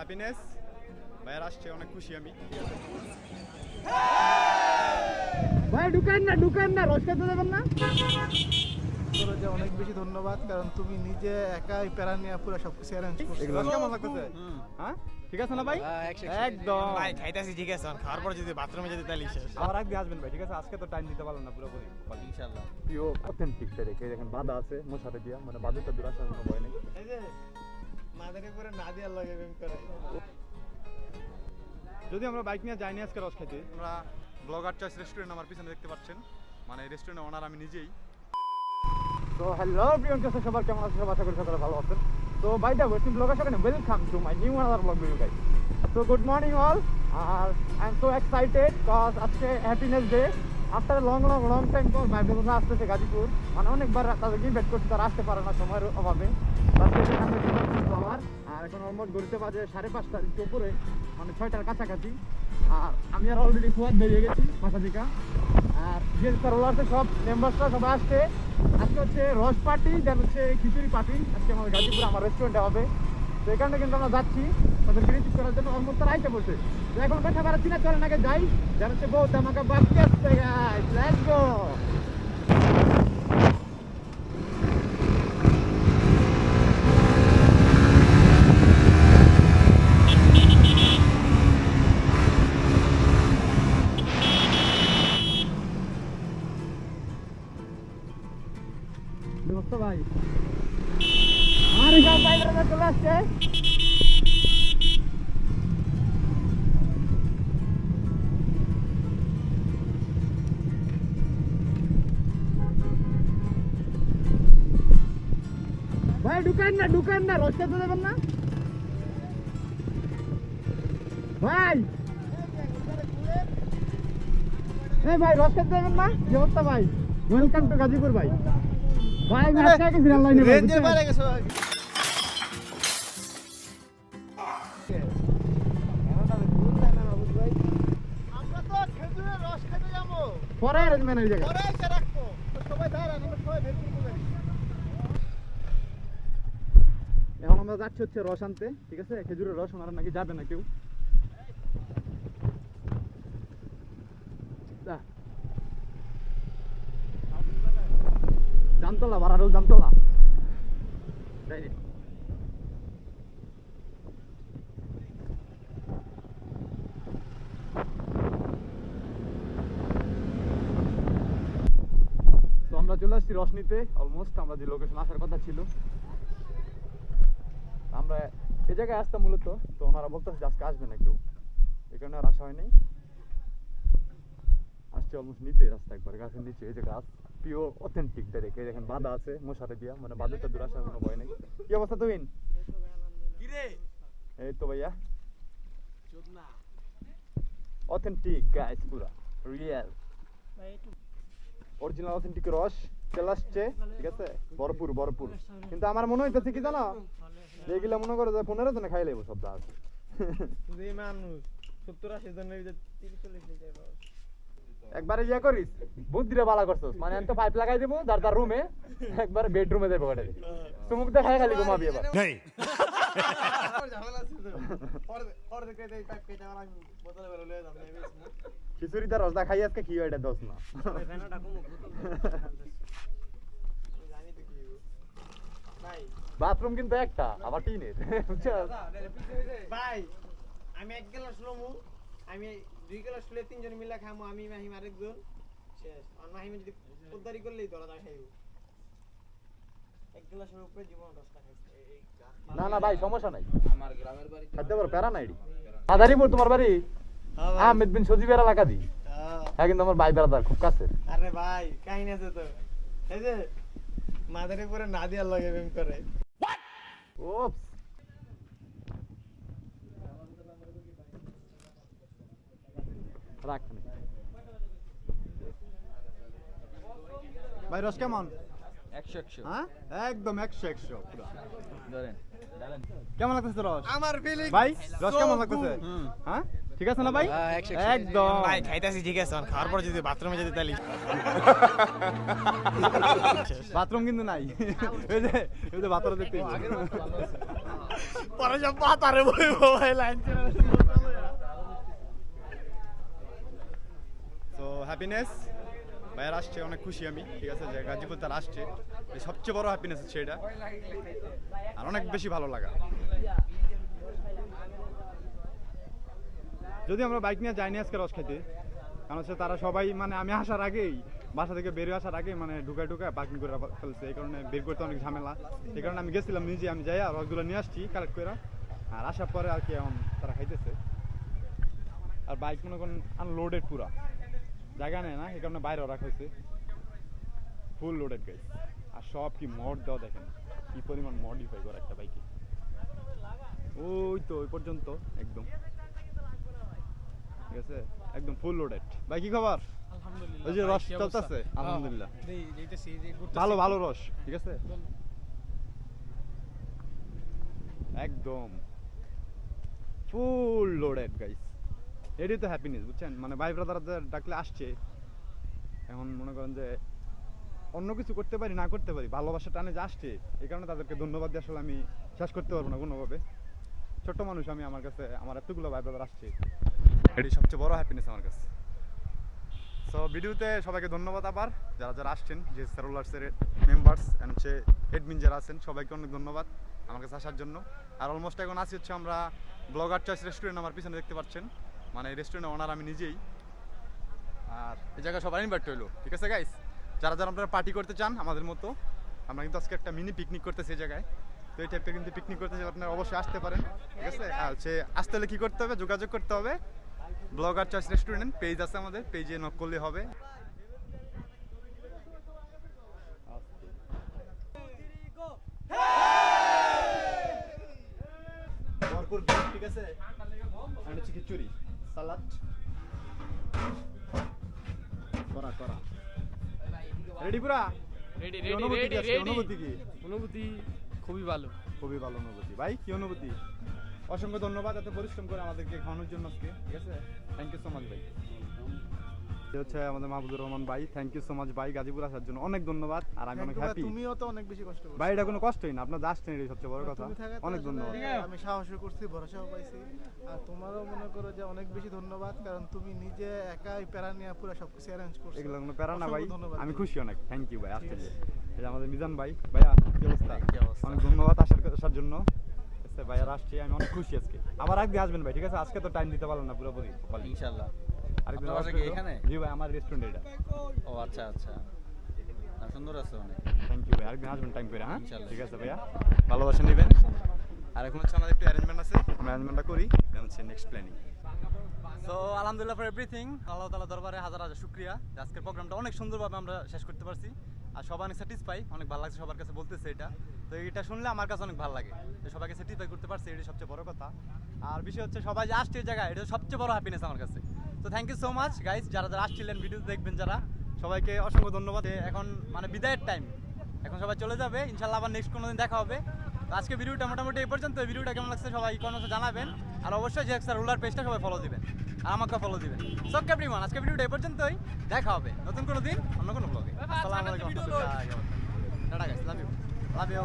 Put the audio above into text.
Happiness ভাইয়ার আসছে, অনেক খুশি আমি। ভাই ঢুকেন না রোজ খেতে দেবেন না। অনেক বেশি ধন্যবাদ, কারণ তুমি নিজে একাই প্যারা নিয়ে পুরো সবকিছু অ্যারেঞ্জ করছো। কেমন লাগতেছে? হ্যাঁ ঠিক আছে না ভাই? একদম ভাই খাইতাছি ঠিক আছে, খাওয়ার পর যদি বাথরুমে যেতে তাহলে শেষ। আবার আগে আসবেন ভাই, ঠিক আছে? আজকে তো টাইম দিতে পারলাম না পুরোপুরি, ইনশাআল্লাহ। পিওর অথেন্টিক রেখে দেখেন বাঁধা আছে মশারে দিয়া, মানে বাঁধটা দূর আসার কোনো ভয় নেই। এই যে মাদারে করে না দিয়ার লাগে বেম করে। যদি আমরা বাইক নিয়ে যাইনি আজকে রস খাইতে, আমরা ব্লগার চয়েস রেস্টুরেন্ট আমার পিছনে দেখতে পাচ্ছেন, মানে রেস্টুরেন্টের ওনার আমি নিজেই। তো হ্যালো প্রিয়ন কাছে সবার কেমন আছে? সব আশা করি সকলে ভালো আছেন। তো বাই দ্য ওয়ে ব্লগার সেখানে welcome to my new another blog video guys. So good morning all, আর I am so excited cause আজকে happiness day. After long time পর ভাই বোনেরা আসতেছে গাজীপুর, মানে অনেকবার তাদেরকে ইনভাইট করছি, তারা আসতে পারে না সময়ের অভাবে। আমার আর এখন অলমোস্ট ঘুরতে বাজে 5:30 একটু উপরে, মানে 6টার কাছাকাছি। আর আমি আর অলরেডি ফুয়াদ বেরিয়ে গেছি মাথা থেকে। আর যে রোলারতে সব মেম্বার্সরা সবাই আসছে। আজকে হচ্ছে রস পার্টি, দেন হচ্ছে খিচুড়ি পার্টি আজকে আমাদের গাজীপুরে আমার রেস্টুরেন্টে হবে। তো এখানে কিন্তু আমরা যাচ্ছি তাদেরকে রিসিভ করার জন্য, অলমোস্ট তারা আইসে পড়ছে। তো এখন কথা বাড়াচ্ছি না, চলেন আগে যাই। দেন হচ্ছে বহুত আমাকে বাকি আসছে, গাইস লেটস গো। দোস্ত ভাই আমার এখানে বাইরে চলে আসছে। ভাই ঢুকেন না রোজ খেতে দেবেন না ভাই। ভাই রস খেতে দেবেন না? কি অবস্থা ভাই? ওয়েলকাম টু গাজীপুর ভাই। ভাই আমি আজকে গেছি লাইনে রেঞ্জের বাইরে গেছো। আমরা তো খেজুরের রস খেতে যাবো, পরে অ্যারেঞ্জমেন্ট হয়ে যাবে। পরে এসে রাখবো। তো সবাই দাঁড়ান, আমরা সবাই বের করবো গাড়ি। এখন আমরা যাচ্ছি হচ্ছে রস আনতে, ঠিক আছে? খেজুরের রস ওনারা নাকি যাবে না কেউ। জামতলা বাড়ারোল জামতলা যাইনি। তো আমরা চলে আসছি রস নিতে, অলমোস্ট আমরা যে লোকেশন আসার কথা ছিল। আমরা এই জায়গায় আসতাম মূলত, তো ওনারা বলতেছে আজকে আসবে না কেউ, এই কারণে আর আসা হয়নি। আসছে অলমোস্ট নিতে, রাস্তা একবার গাছের নিচে, এই যে গাছ পিওর অথেন্টিক রেখে দেখেন বাঁধা আছে মশারে দিয়া, মানে বাঁধটা দূর আসার কোনো ভয় নেই। কি অবস্থা তুমিন? কি রে এই তো ভাইয়া চোদনা অথেন্টিক গাইস, পুরা রিয়েল ভাই একটু অরিজিনাল অথেন্টিক রস চলে আসছে, ঠিক আছে? ভরপুর। কিন্তু আমার মনে হইতেছে কি জানো, যেগুলা মনে করো যে 15 জনে খাই লাইব সব দাস। যে মানুষ 70-80 জনের ভিতরে 30-40 লিটার রস। একবারে ইয়া করিস, বুদ্ধিরে বালা করছস, মানে আমি তো পাইপ লাগাই দেবো যার রুমে, একবারে বেডরুমে দেবো ওটা চুমুক দেখাই খালি ঘুমাবি এবার। ঝামেলা আছে তো। পরে দেখে এই পাইপ কেটে আমার বোতলে বের হয়ে যাবে না। খিচুড়িটা রসদা খাই আজকে কি হয় এটা দোষ না। ফেনাটা কমো জানি তো কি ভাই। বাথরুম কিন্তু একটা, আবার টিনের, বুঝছস? ভাই আমি 1 গ্লাস লমু, আমি 2 গ্লাস ললে 3 জন মিলে খামু, আমি মাহিম আরেকজন শেষ। আর মাহিম যদি পোদ্দারি করলেই ধরা যায় খাইবো। 1 গ্লাসের উপরে জীবন দশটা খাইছে। না ভাই সমস্যা নাই, খাইতে পারো, প্যারা নাই। আদারিপুর তোমার বাড়ি? আহমেদ বিন সজিবের এলাকা দি। হ্যাঁ কিন্তু আমার ভাই বেড়াদার খুব কাছের। আরে ভাই কাহিনী আছে তো, এই যে মাদারে করে না দিয়ার লাগে বেম করে। ওপস রাখ ভাই। রস কেমন? 100 হ্যাঁ একদম 100 পুরো। ধরেন কেমন লাগতেছে রস আমার ফিলিং ভাই? রস কেমন লাগতেছে? হ্যাঁ ঠিক আছে না ভাই? একদম ভাই খাইতাছি ঠিক আছে, খাওয়ার পর যদি বাথরুমে যেতে তাহলে বাথরুম কিন্তু নাই, এই যে বাথরুম দেখতে পরে সব পাতারে বইবো ভাই লাইন সো হ্যাপিনেস ভাইয়ার আসছে, অনেক খুশি আমি, ঠিক আছে, যে গাজীপুর তার আসছে, এই সবচেয়ে বড় হ্যাপিনেস হচ্ছে এটা, আর অনেক বেশি ভালো লাগা। যদি আমরা বাইক নিয়ে যাইনি আজকে রস খাইতে, কারণ হচ্ছে তারা সবাই মানে আমি আসার আগেই, বাসা থেকে বেরিয়ে আসার আগে মানে ঢুকায় পার্কিং করে ফেলছে, এই কারণে বের করতে অনেক ঝামেলা। এই কারণে আমি গেছিলাম নিজে, আমি যাই আর রসগুলো নিয়ে আসছি কালেক্ট করে, আর আসার পরে আর কি এখন তারা খাইতেছে। আর বাইক মনে করেন আনলোডেড পুরা, জায়গা নেই না, এই কারণে বাইরেও রাখা হয়েছে, ফুল লোডেড গাইস। আর সব কি মড দেওয়া দেখেন, কি পরিমাণ মডিফাই করা একটা বাইকে, ওই তো ওই পর্যন্ত একদম, ঠিক আছে, একদম ফুল লোডেড। ভাই কি খবর? ওই যে রস চলতেছে, আলহামদুলিল্লাহ ভালো ভালো রস, ঠিক আছে, একদম ফুল লোডেড গাইস। এটাই তো হ্যাপিনেস, বুঝছেন, মানে ভাই ব্রাদারদের ডাকলে আসছে, এখন মনে করেন যে অন্য কিছু করতে পারি না করতে পারি, ভালোবাসা টানে যে আসছে, এই কারণে তাদেরকে ধন্যবাদ দিয়ে আসলে আমি শেষ করতে পারবো না কোনোভাবে। ছোট্ট মানুষ আমি, আমার কাছে আমার এতগুলো ভাই ব্রাদার আসছে, এটি সবচেয়ে বড় হ্যাপিনেস আমার কাছে। সো ভিডিওতে সবাইকে ধন্যবাদ আবার, যারা যারা আসছেন, যে সেরুলার্সের মেম্বার্স অ্যান্ড হচ্ছে এডমিন যারা আছেন, সবাইকে অনেক ধন্যবাদ আমার কাছে আসার জন্য। আর অলমোস্ট এখন আসি হচ্ছে আমরা ব্লগার চয়েস রেস্টুরেন্ট, আমার পিছনে দেখতে পাচ্ছেন, মানে এই রেস্টুরেন্টের ওনার আমি নিজেই। আর এই জায়গায় সবাই ইনভাইট হইলো, ঠিক আছে গাইস, যারা যারা আপনারা পার্টি করতে চান আমাদের মতো, আমরা কিন্তু আজকে একটা মিনি পিকনিক করতেছি এই জায়গায়। তো এই টাইপটা কিন্তু পিকনিক করতে চাইলে আপনারা অবশ্যই আসতে পারেন, ঠিক আছে। আর হচ্ছে আসতে হলে কী করতে হবে, যোগাযোগ করতে হবে, ব্লগার চয়েস রেস্টুরেন্ট পেজ আছে আমাদের, পেজে নক করলে হবে। ভরপুর বিফ, ঠিক আছে, আর হচ্ছে খিচুড়ি, সালাদ, করা করা রেডি পুরা রেডি কি অনুভূতি কি আজকে? অনুভূতি কি? অনুভূতি খুবই ভালো। খুবই ভালো অনুভূতি। ভাই কি অনুভূতি? অসংখ্য ধন্যবাদ এত পরিশ্রম করে আমাদেরকে খাওয়ানোর জন্য আজকে, ঠিক আছে, থ্যাংক ইউ সো মাচ ভাই। এটা হচ্ছে আমাদের মাহবুবুর রহমান ভাই, থ্যাংক ইউ সো মাচ ভাই, গাজীপুর আসার জন্য অনেক ধন্যবাদ। আর আমি অনেক হ্যাপি। তুমিও তো অনেক বেশি কষ্ট করছো ভাই, এটা কোনো কষ্টই না, আপনার আসছেন, এটাই সবচেয়ে বড় কথা, তুমি থাকাতে অনেক আসলে ধন্যবাদ। আমি সাহসও করছি, ভরসাও পাইছি। আর তোমারও মনে করো যে অনেক বেশি ধন্যবাদ, কারণ তুমি নিজে একাই প্যারা নিয়ে পুরো সবকিছু অ্যারেঞ্জ করছো। এগুলো কোনো প্যারা না ভাই, অসংখ্য ধন্যবাদ। আমি খুশি অনেক, থ্যাংক ইউ ভাই আসতে যে। এই যে আমাদের মিজান ভাই, ভাইয়া কি অবস্থা? অনেক ধন্যবাদ আসার জন্য, আচ্ছা ভাইয়ার আসছে, আমি অনেক খুশি আজকে। আবার একদিন আসবেন ভাই, ঠিক আছে, আজকে তো টাইম দিতে পারলাম না পুরোপুরি, ইনশাআল্লাহ। আরেকদিন আপনার বাসা আসবেন কি তো? এখানে? জি ভাই, আমার রেস্টুরেন্ট এটা। ও আচ্ছা আচ্ছা, না সুন্দর আছে অনেক। থ্যাংক ইউ ভাই, আরেকদিন আসবেন টাইম করে, হ্যাঁ ইনশাআল্লাহ। ঠিক আছে ভাইয়া, ভালোবাসা নেবেন। আর এখন হচ্ছে আমাদের একটু অ্যারেঞ্জমেন্ট আছে, আমরা অ্যারেঞ্জমেন্টটা করি, দেন হচ্ছে নেক্সট প্ল্যানিং। সো আলহামদুলিল্লাহ ফর এভরিথিং, আল্লাহ তাআলা দরবারে হাজার হাজার শুকরিয়া যে আজকের প্রোগ্রামটা অনেক সুন্দরভাবে আমরা শেষ করতে পারছি, আর সবাই অনেক স্যাটিসফাই, অনেক ভালো লাগছে সবার কাছে বলতেছে এটা। তো এটা শুনলে আমার কাছে অনেক ভালো লাগে যে সবাইকে স্যাটিসফাই করতে পারছি, এটাই সবচেয়ে বড় কথা। আর বিষয় হচ্ছে সবাই যে আসছে এই জায়গায়, এটা সবচেয়ে বড় হ্যাপিনেস আমার কাছে। তো thank you so much guys, যারা যারা আসছিলেন, ভিডিও দেখবেন যারা, সবাইকে অসংখ্য ধন্যবাদ। এখন মানে বিদায়ের টাইম, এখন সবাই চলে যাবে, ইনশাল্লাহ আবার নেক্সট কোনো দিন দেখা হবে। তো আজকে ভিডিওটা মোটামুটি এই পর্যন্ত। ভিডিওটা কেমন লাগছে সবাই কমেন্টে জানাবেন, আর অবশ্যই যে একটা রুলার পেজটা সবাই ফলো দিবেন, আর আমাকে ফলো দিবেন। সো এভরিওয়ান, আজকে ভিডিওটা এই পর্যন্তই, দেখা হবে নতুন কোনো দিন অন্য কোনো ব্লগে। আসসালামু আলাইকুম, টাটা গাইস, লাভ ইউ।